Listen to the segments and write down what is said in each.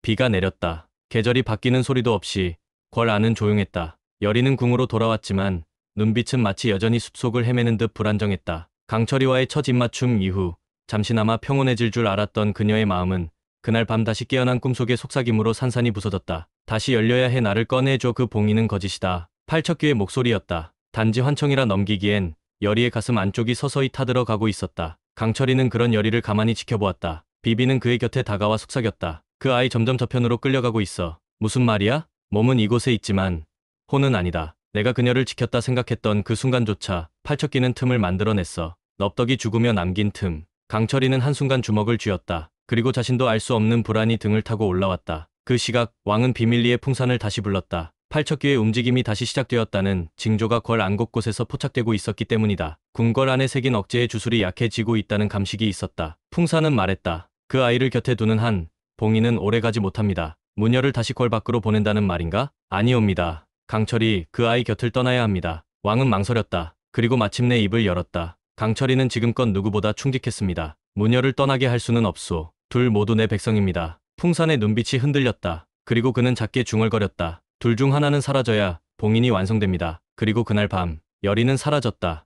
비가 내렸다. 계절이 바뀌는 소리도 없이 궐 안은 조용했다. 여리는 궁으로 돌아왔지만 눈빛은 마치 여전히 숲속을 헤매는 듯 불안정했다. 강철이와의 첫 입맞춤 이후 잠시나마 평온해질 줄 알았던 그녀의 마음은 그날 밤 다시 깨어난 꿈속의 속삭임으로 산산이 부서졌다. 다시 열려야 해, 나를 꺼내줘. 그 봉인은 거짓이다. 팔척귀의 목소리였다. 단지 환청이라 넘기기엔 여리의 가슴 안쪽이 서서히 타들어가고 있었다. 강철이는 그런 여리를 가만히 지켜보았다. 비비는 그의 곁에 다가와 속삭였다. 그 아이 점점 저편으로 끌려가고 있어. 무슨 말이야? 몸은 이곳에 있지만 혼은 아니다. 내가 그녀를 지켰다 생각했던 그 순간조차 팔척귀는 틈을 만들어냈어. 넙덕이 죽으며 남긴 틈. 강철이는 한순간 주먹을 쥐었다. 그리고 자신도 알 수 없는 불안이 등을 타고 올라왔다. 그 시각 왕은 비밀리에 풍산을 다시 불렀다. 팔척귀의 움직임이 다시 시작되었다는 징조가 궐 안 곳곳에서 포착되고 있었기 때문이다. 궁궐 안에 새긴 억제의 주술이 약해지고 있다는 감식이 있었다. 풍산은 말했다. 그 아이를 곁에 두는 한 봉인은 오래가지 못합니다. 무녀를 다시 궐 밖으로 보낸다는 말인가? 아니옵니다. 강철이 그 아이 곁을 떠나야 합니다. 왕은 망설였다. 그리고 마침내 입을 열었다. 강철이는 지금껏 누구보다 충직했습니다. 무녀를 떠나게 할 수는 없소. 둘 모두 내 백성입니다. 풍산의 눈빛이 흔들렸다. 그리고 그는 작게 중얼거렸다. 둘 중 하나는 사라져야 봉인이 완성됩니다. 그리고 그날 밤 여리는 사라졌다.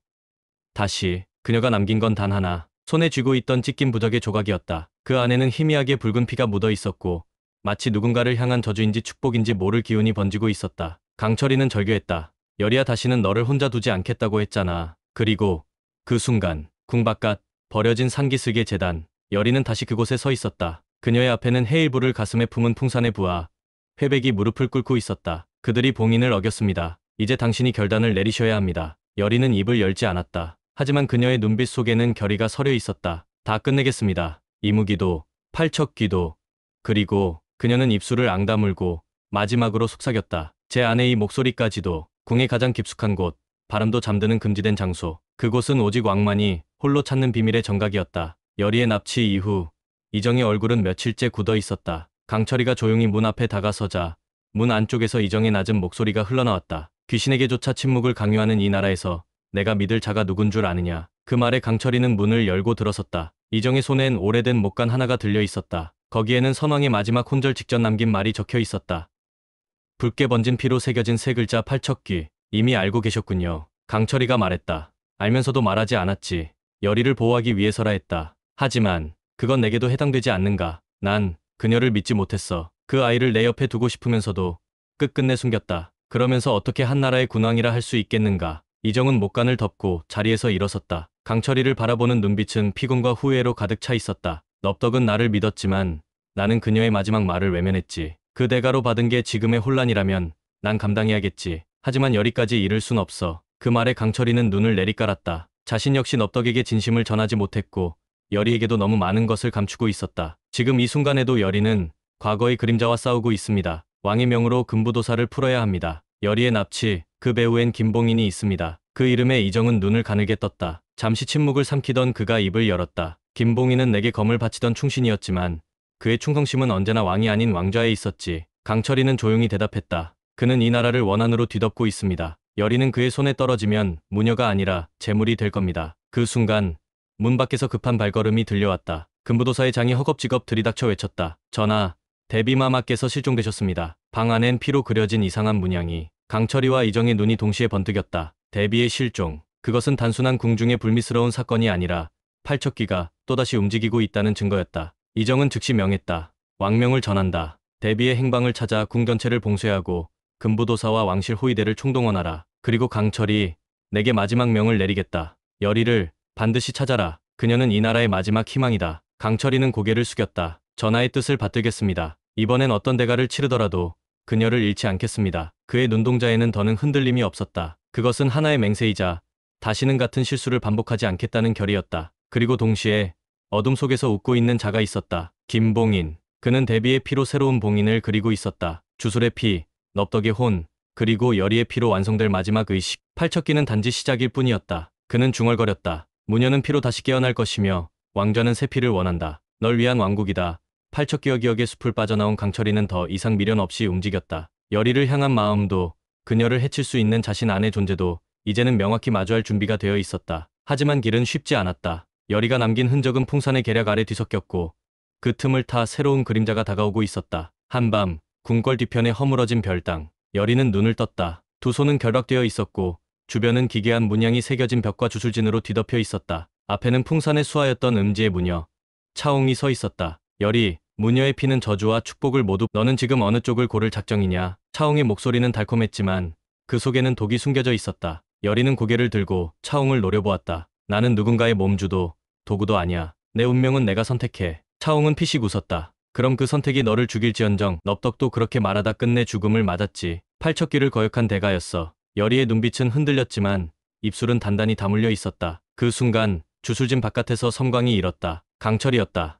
다시 그녀가 남긴 건 단 하나. 손에 쥐고 있던 찢긴 부적의 조각이었다. 그 안에는 희미하게 붉은 피가 묻어 있었고 마치 누군가를 향한 저주인지 축복인지 모를 기운이 번지고 있었다. 강철이는 절규했다. 여리야, 다시는 너를 혼자 두지 않겠다고 했잖아. 그리고 그 순간 궁 바깥 버려진 산기슭의 제단. 여리는 다시 그곳에 서 있었다. 그녀의 앞에는 헤일불을 가슴에 품은 풍산의 부하 회백이 무릎을 꿇고 있었다. 그들이 봉인을 어겼습니다. 이제 당신이 결단을 내리셔야 합니다. 여리는 입을 열지 않았다. 하지만 그녀의 눈빛 속에는 결의가 서려 있었다. 다 끝내겠습니다. 이무기도, 팔척귀도. 그리고 그녀는 입술을 앙다물고 마지막으로 속삭였다. 제 아내의 목소리까지도. 궁의 가장 깊숙한 곳, 바람도 잠드는 금지된 장소. 그곳은 오직 왕만이 홀로 찾는 비밀의 정각이었다. 여리의 납치 이후 이정의 얼굴은 며칠째 굳어 있었다. 강철이가 조용히 문 앞에 다가서자 문 안쪽에서 이정의 낮은 목소리가 흘러나왔다. 귀신에게조차 침묵을 강요하는 이 나라에서 내가 믿을 자가 누군 줄 아느냐. 그 말에 강철이는 문을 열고 들어섰다. 이정의 손엔 오래된 목간 하나가 들려 있었다. 거기에는 선왕의 마지막 혼절 직전 남긴 말이 적혀 있었다. 붉게 번진 피로 새겨진 세 글자, 팔척귀. 이미 알고 계셨군요. 강철이가 말했다. 알면서도 말하지 않았지. 여리를 보호하기 위해서라 했다. 하지만 그건 내게도 해당되지 않는가. 난 그녀를 믿지 못했어. 그 아이를 내 옆에 두고 싶으면서도 끝끝내 숨겼다. 그러면서 어떻게 한나라의 군왕이라 할 수 있겠는가. 이정은 목간을 덮고 자리에서 일어섰다. 강철이를 바라보는 눈빛은 피곤과 후회로 가득 차 있었다. 넙덕은 나를 믿었지만 나는 그녀의 마지막 말을 외면했지. 그 대가로 받은 게 지금의 혼란이라면 난 감당해야겠지. 하지만 여리까지 이를 순 없어. 그 말에 강철이는 눈을 내리깔았다. 자신 역시 넙덕에게 진심을 전하지 못했고 여리에게도 너무 많은 것을 감추고 있었다. 지금 이 순간에도 여리는 과거의 그림자와 싸우고 있습니다. 왕의 명으로 금부도사를 풀어야 합니다. 여리의 납치, 그 배후엔 김봉인이 있습니다. 그 이름에 이정은 눈을 가늘게 떴다. 잠시 침묵을 삼키던 그가 입을 열었다. 김봉인은 내게 검을 바치던 충신이었지만 그의 충성심은 언제나 왕이 아닌 왕좌에 있었지. 강철이는 조용히 대답했다. 그는 이 나라를 원한으로 뒤덮고 있습니다. 여리는 그의 손에 떨어지면 무녀가 아니라 재물이 될 겁니다. 그 순간 문 밖에서 급한 발걸음이 들려왔다. 금부도사의 장이 허겁지겁 들이닥쳐 외쳤다. 전하, 대비마마께서 실종되셨습니다. 방 안엔 피로 그려진 이상한 문양이. 강철이와 이정의 눈이 동시에 번뜩였다. 대비의 실종. 그것은 단순한 궁중의 불미스러운 사건이 아니라 팔척귀가 또다시 움직이고 있다는 증거였다. 이정은 즉시 명했다. 왕명을 전한다. 대비의 행방을 찾아 궁 전체를 봉쇄하고 금부도사와 왕실 호위대를 총동원하라. 그리고 강철이 내게 마지막 명을 내리겠다. 여리를 반드시 찾아라. 그녀는 이 나라의 마지막 희망이다. 강철이는 고개를 숙였다. 전하의 뜻을 받들겠습니다. 이번엔 어떤 대가를 치르더라도 그녀를 잃지 않겠습니다. 그의 눈동자에는 더는 흔들림이 없었다. 그것은 하나의 맹세이자 다시는 같은 실수를 반복하지 않겠다는 결의였다. 그리고 동시에 어둠 속에서 웃고 있는 자가 있었다. 김봉인. 그는 대비의 피로 새로운 봉인을 그리고 있었다. 주술의 피, 넙덕의 혼, 그리고 여리의 피로 완성될 마지막 의식. 팔척귀는 단지 시작일 뿐이었다. 그는 중얼거렸다. 무녀는 피로 다시 깨어날 것이며 왕좌는 새 피를 원한다. 널 위한 왕국이다. 팔척귀와 기억의 숲을 빠져나온 강철이는 더 이상 미련 없이 움직였다. 여리를 향한 마음도 그녀를 해칠 수 있는 자신 안의 존재도 이제는 명확히 마주할 준비가 되어 있었다. 하지만 길은 쉽지 않았다. 여리가 남긴 흔적은 풍산의 계략 아래 뒤섞였고 그 틈을 타 새로운 그림자가 다가오고 있었다. 한밤 궁궐 뒤편에 허물어진 별당. 여리는 눈을 떴다. 두 손은 결박되어 있었고 주변은 기괴한 문양이 새겨진 벽과 주술진으로 뒤덮여 있었다. 앞에는 풍산의 수하였던 음지의 무녀 차홍이 서 있었다. 여리, 무녀의 피는 저주와 축복을 모두. 너는 지금 어느 쪽을 고를 작정이냐? 차홍의 목소리는 달콤했지만 그 속에는 독이 숨겨져 있었다. 여리는 고개를 들고 차홍을 노려보았다. 나는 누군가의 몸주도 도구도 아니야. 내 운명은 내가 선택해. 차홍은 피식 웃었다. 그럼 그 선택이 너를 죽일지언정. 넙덕도 그렇게 말하다 끝내 죽음을 맞았지. 팔척귀를 거역한 대가였어. 여리의 눈빛은 흔들렸지만 입술은 단단히 다물려 있었다. 그 순간 주술진 바깥에서 섬광이 일었다. 강철이었다.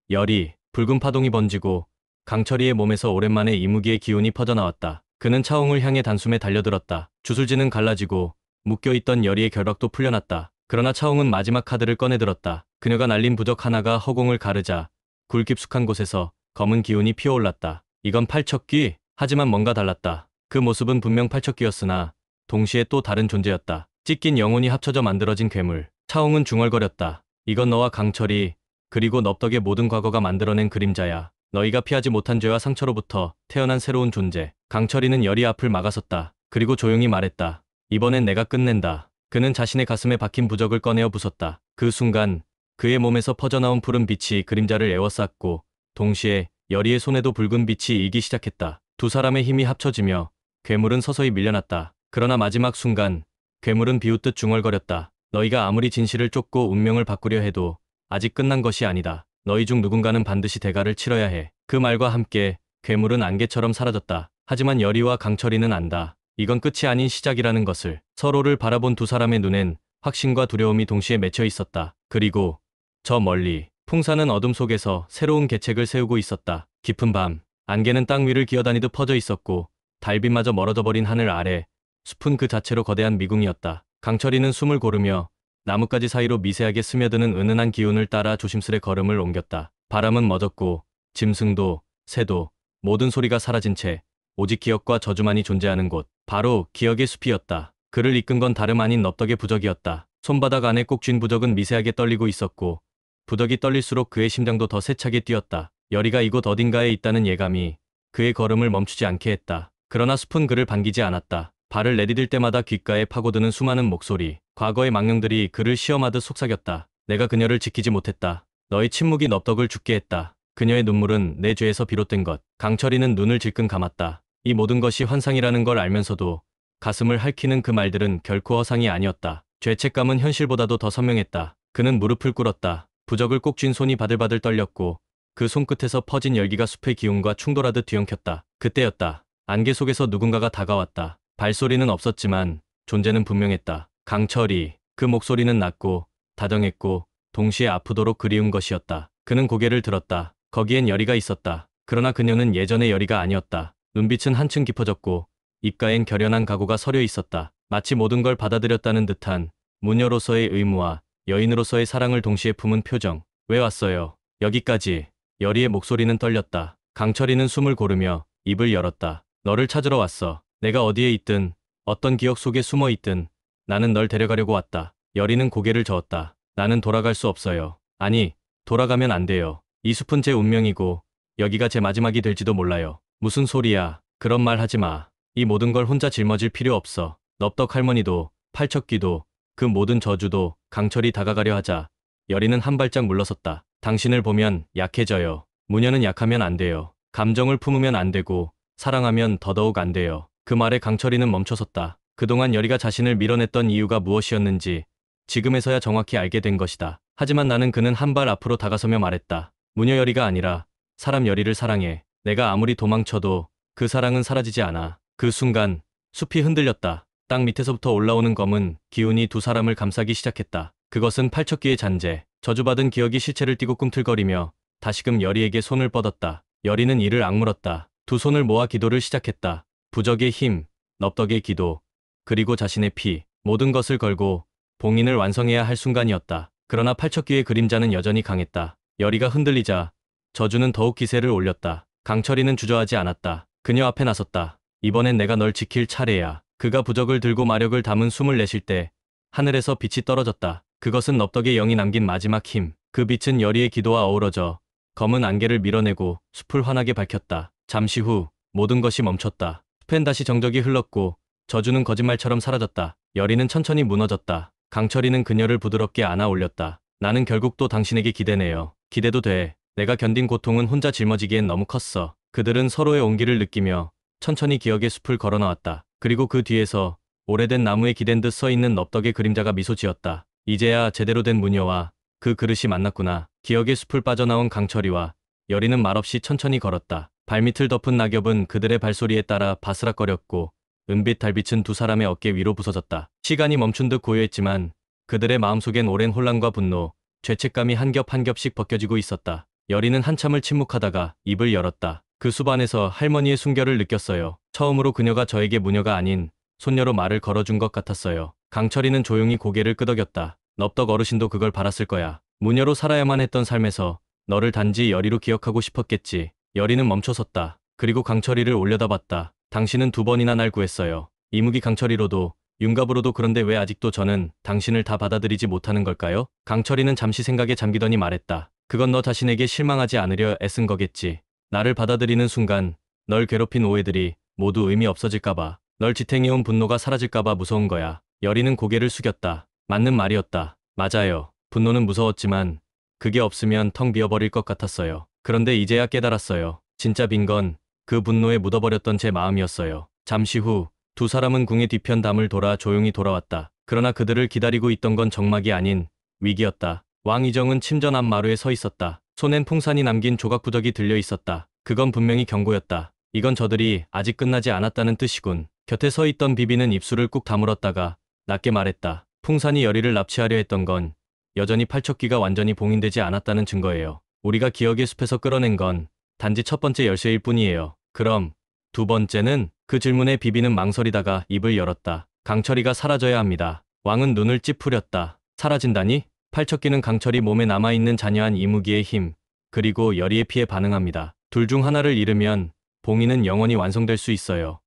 여리, 붉은 파동이 번지고 강철이의 몸에서 오랜만에 이무기의 기운이 퍼져나왔다. 그는 차홍을 향해 단숨에 달려들었다. 주술진은 갈라지고 묶여있던 여리의 결박도 풀려났다. 그러나 차홍은 마지막 카드를 꺼내들었다. 그녀가 날린 부적 하나가 허공을 가르자 굴깊숙한 곳에서 검은 기운이 피어올랐다. 이건 팔척귀? 하지만 뭔가 달랐다. 그 모습은 분명 팔척귀였으나 동시에 또 다른 존재였다. 찢긴 영혼이 합쳐져 만들어진 괴물. 차홍은 중얼거렸다. 이건 너와 강철이 그리고 넙덕의 모든 과거가 만들어낸 그림자야. 너희가 피하지 못한 죄와 상처로부터 태어난 새로운 존재. 강철이는 여리 앞을 막아섰다. 그리고 조용히 말했다. 이번엔 내가 끝낸다. 그는 자신의 가슴에 박힌 부적을 꺼내어 부쉈다. 그 순간 그의 몸에서 퍼져나온 푸른 빛이 그림자를 에워쌌고 동시에 여리의 손에도 붉은 빛이 일기 시작했다. 두 사람의 힘이 합쳐지며 괴물은 서서히 밀려났다. 그러나 마지막 순간 괴물은 비웃듯 중얼거렸다. 너희가 아무리 진실을 쫓고 운명을 바꾸려 해도 아직 끝난 것이 아니다. 너희 중 누군가는 반드시 대가를 치러야 해. 그 말과 함께 괴물은 안개처럼 사라졌다. 하지만 여리와 강철이는 안다. 이건 끝이 아닌 시작이라는 것을. 서로를 바라본 두 사람의 눈엔 확신과 두려움이 동시에 맺혀 있었다. 그리고 저 멀리 풍사는 어둠 속에서 새로운 계책을 세우고 있었다. 깊은 밤, 안개는 땅 위를 기어다니듯 퍼져 있었고 달빛마저 멀어져 버린 하늘 아래 숲은 그 자체로 거대한 미궁이었다. 강철이는 숨을 고르며 나뭇가지 사이로 미세하게 스며드는 은은한 기운을 따라 조심스레 걸음을 옮겼다. 바람은 멎었고 짐승도 새도 모든 소리가 사라진 채 오직 기억과 저주만이 존재하는 곳, 바로 기억의 숲이었다. 그를 이끈 건 다름 아닌 넙덕의 부적이었다. 손바닥 안에 꼭 쥔 부적은 미세하게 떨리고 있었고 부적이 떨릴수록 그의 심장도 더 세차게 뛰었다. 여리가 이곳 어딘가에 있다는 예감이 그의 걸음을 멈추지 않게 했다. 그러나 숲은 그를 반기지 않았다. 발을 내디딜 때마다 귓가에 파고드는 수많은 목소리, 과거의 망령들이 그를 시험하듯 속삭였다. 내가 그녀를 지키지 못했다. 너의 침묵이 넙덕을 죽게 했다. 그녀의 눈물은 내 죄에서 비롯된 것. 강철이는 눈을 질끈 감았다. 이 모든 것이 환상이라는 걸 알면서도 가슴을 핥히는 그 말들은 결코 허상이 아니었다. 죄책감은 현실보다도 더 선명했다. 그는 무릎을 꿇었다. 부적을 꼭 쥔 손이 바들바들 떨렸고 그 손끝에서 퍼진 열기가 숲의 기운과 충돌하듯 뒤엉켰다. 그때였다. 안개 속에서 누군가가 다가왔다. 발소리는 없었지만 존재는 분명했다. 강철이. 그 목소리는 낮고 다정했고 동시에 아프도록 그리운 것이었다. 그는 고개를 들었다. 거기엔 여리가 있었다. 그러나 그녀는 예전의 여리가 아니었다. 눈빛은 한층 깊어졌고 입가엔 결연한 각오가 서려 있었다. 마치 모든 걸 받아들였다는 듯한 무녀로서의 의무와 여인으로서의 사랑을 동시에 품은 표정. 왜 왔어요? 여기까지. 여리의 목소리는 떨렸다. 강철이는 숨을 고르며 입을 열었다. 너를 찾으러 왔어. 내가 어디에 있든 어떤 기억 속에 숨어 있든 나는 널 데려가려고 왔다. 여리는 고개를 저었다. 나는 돌아갈 수 없어요. 아니, 돌아가면 안 돼요. 이 숲은 제 운명이고 여기가 제 마지막이 될지도 몰라요. 무슨 소리야. 그런 말 하지 마. 이 모든 걸 혼자 짊어질 필요 없어. 넙덕 할머니도 팔척귀도 그 모든 저주도. 강철이 다가가려 하자 여리는 한 발짝 물러섰다. 당신을 보면 약해져요. 무녀는 약하면 안 돼요. 감정을 품으면 안 되고 사랑하면 더더욱 안 돼요. 그 말에 강철이는 멈춰섰다. 그동안 여리가 자신을 밀어냈던 이유가 무엇이었는지 지금에서야 정확히 알게 된 것이다. 하지만 나는 그는 한 발 앞으로 다가서며 말했다. 무녀 여리가 아니라 사람 여리를 사랑해. 내가 아무리 도망쳐도 그 사랑은 사라지지 않아. 그 순간 숲이 흔들렸다. 땅 밑에서부터 올라오는 검은 기운이 두 사람을 감싸기 시작했다. 그것은 팔척귀의 잔재. 저주받은 기억이 시체를 띠고 꿈틀거리며 다시금 여리에게 손을 뻗었다. 여리는 이를 악물었다. 두 손을 모아 기도를 시작했다. 부적의 힘, 넙덕의 기도, 그리고 자신의 피, 모든 것을 걸고 봉인을 완성해야 할 순간이었다. 그러나 팔척귀의 그림자는 여전히 강했다. 여리가 흔들리자 저주는 더욱 기세를 올렸다. 강철이는 주저하지 않았다. 그녀 앞에 나섰다. 이번엔 내가 널 지킬 차례야. 그가 부적을 들고 마력을 담은 숨을 내쉴 때 하늘에서 빛이 떨어졌다. 그것은 넙덕의 영이 남긴 마지막 힘. 그 빛은 여리의 기도와 어우러져 검은 안개를 밀어내고 숲을 환하게 밝혔다. 잠시 후 모든 것이 멈췄다. 숲엔 다시 정적이 흘렀고 저주는 거짓말처럼 사라졌다. 여리는 천천히 무너졌다. 강철이는 그녀를 부드럽게 안아 올렸다. 나는 결국 또 당신에게 기대네요. 기대도 돼. 내가 견딘 고통은 혼자 짊어지기엔 너무 컸어. 그들은 서로의 온기를 느끼며 천천히 기억의 숲을 걸어나왔다. 그리고 그 뒤에서 오래된 나무에 기댄 듯 서 있는 넙덕의 그림자가 미소 지었다. 이제야 제대로 된 무녀와 그 그릇이 만났구나. 기억의 숲을 빠져나온 강철이와 여리는 말없이 천천히 걸었다. 발밑을 덮은 낙엽은 그들의 발소리에 따라 바스락거렸고 은빛 달빛은 두 사람의 어깨 위로 부서졌다. 시간이 멈춘 듯 고요했지만 그들의 마음속엔 오랜 혼란과 분노, 죄책감이 한 겹 한 겹씩 벗겨지고 있었다. 여리는 한참을 침묵하다가 입을 열었다. 그 숲 안에서 할머니의 순결을 느꼈어요. 처음으로 그녀가 저에게 무녀가 아닌 손녀로 말을 걸어준 것 같았어요. 강철이는 조용히 고개를 끄덕였다. 넙덕 어르신도 그걸 바랐을 거야. 무녀로 살아야만 했던 삶에서 너를 단지 여리로 기억하고 싶었겠지. 여리는 멈춰섰다. 그리고 강철이를 올려다봤다. 당신은 두 번이나 날 구했어요. 이무기 강철이로도 윤갑으로도. 그런데 왜 아직도 저는 당신을 다 받아들이지 못하는 걸까요? 강철이는 잠시 생각에 잠기더니 말했다. 그건 너 자신에게 실망하지 않으려 애쓴 거겠지. 나를 받아들이는 순간 널 괴롭힌 오해들이 모두 의미 없어질까봐, 널 지탱해온 분노가 사라질까봐 무서운 거야. 여리는 고개를 숙였다. 맞는 말이었다. 맞아요. 분노는 무서웠지만 그게 없으면 텅 비어버릴 것 같았어요. 그런데 이제야 깨달았어요. 진짜 빈 건 그 분노에 묻어버렸던 제 마음이었어요. 잠시 후 두 사람은 궁의 뒤편 담을 돌아 조용히 돌아왔다. 그러나 그들을 기다리고 있던 건 정막이 아닌 위기였다. 왕 이정은 침전 앞 마루에 서 있었다. 손엔 풍산이 남긴 조각 부적이 들려 있었다. 그건 분명히 경고였다. 이건 저들이 아직 끝나지 않았다는 뜻이군. 곁에 서 있던 비비는 입술을 꾹 다물었다가 낮게 말했다. 풍산이 여리를 납치하려 했던 건 여전히 팔척귀가 완전히 봉인되지 않았다는 증거예요. 우리가 기억의 숲에서 끌어낸 건 단지 첫 번째 열쇠일 뿐이에요. 그럼 두 번째는? 그 질문에 비비는 망설이다가 입을 열었다. 강철이가 사라져야 합니다. 왕은 눈을 찌푸렸다. 사라진다니? 팔척귀는 강철이 몸에 남아있는 잔여한 이무기의 힘, 그리고 여리의 피에 반응합니다. 둘 중 하나를 잃으면 봉인은 영원히 완성될 수 있어요.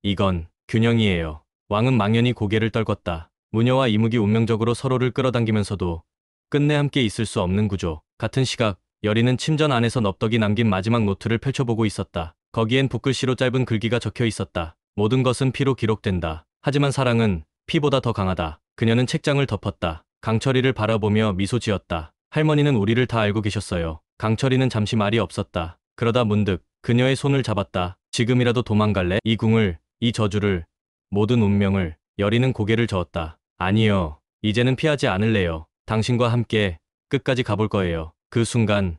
이건 균형이에요. 왕은 망연히 고개를 떨궜다. 무녀와 이무기 운명적으로 서로를 끌어당기면서도 끝내 함께 있을 수 없는 구조. 같은 시각 여리는 침전 안에서 넙덕이 남긴 마지막 노트를 펼쳐보고 있었다. 거기엔 붓글씨로 짧은 글귀가 적혀 있었다. 모든 것은 피로 기록된다. 하지만 사랑은 피보다 더 강하다. 그녀는 책장을 덮었다. 강철이를 바라보며 미소 지었다. 할머니는 우리를 다 알고 계셨어요. 강철이는 잠시 말이 없었다. 그러다 문득 그녀의 손을 잡았다. 지금이라도 도망갈래? 이 궁을, 이 저주를, 모든 운명을. 여리는 고개를 저었다. 아니요. 이제는 피하지 않을래요. 당신과 함께 끝까지 가볼 거예요. 그 순간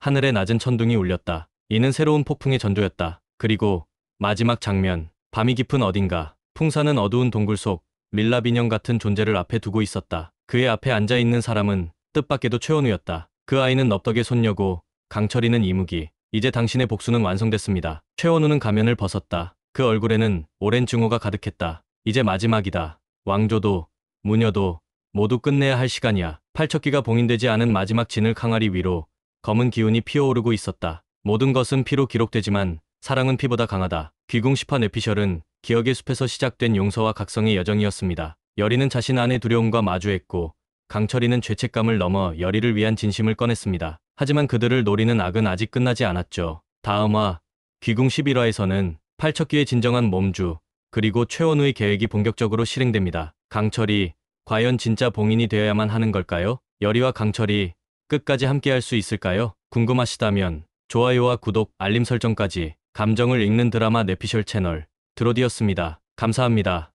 하늘의 낮은 천둥이 울렸다. 이는 새로운 폭풍의 전조였다. 그리고 마지막 장면. 밤이 깊은 어딘가 풍사는 어두운 동굴 속 밀랍 인형 같은 존재를 앞에 두고 있었다. 그의 앞에 앉아있는 사람은 뜻밖에도 최원우였다. 그 아이는 넙덕의 손녀고 강철이는 이무기. 이제 당신의 복수는 완성됐습니다. 최원우는 가면을 벗었다. 그 얼굴에는 오랜 증오가 가득했다. 이제 마지막이다. 왕조도 무녀도 모두 끝내야 할 시간이야. 팔척귀가 봉인되지 않은 마지막 진을 항아리 위로 검은 기운이 피어오르고 있었다. 모든 것은 피로 기록되지만 사랑은 피보다 강하다. 귀궁 10화 내피셜은 기억의 숲에서 시작된 용서와 각성의 여정이었습니다. 여리는 자신 안의 두려움과 마주했고 강철이는 죄책감을 넘어 여리를 위한 진심을 꺼냈습니다. 하지만 그들을 노리는 악은 아직 끝나지 않았죠. 다음화 귀궁 11화에서는 팔척귀의 진정한 몸주 그리고 최원우의 계획이 본격적으로 실행됩니다. 강철이 과연 진짜 봉인이 되어야만 하는 걸까요? 여리와 강철이 끝까지 함께할 수 있을까요? 궁금하시다면 좋아요와 구독, 알림 설정까지. 감정을 읽는 드라마 내피셜 채널 드로디였습니다. 감사합니다.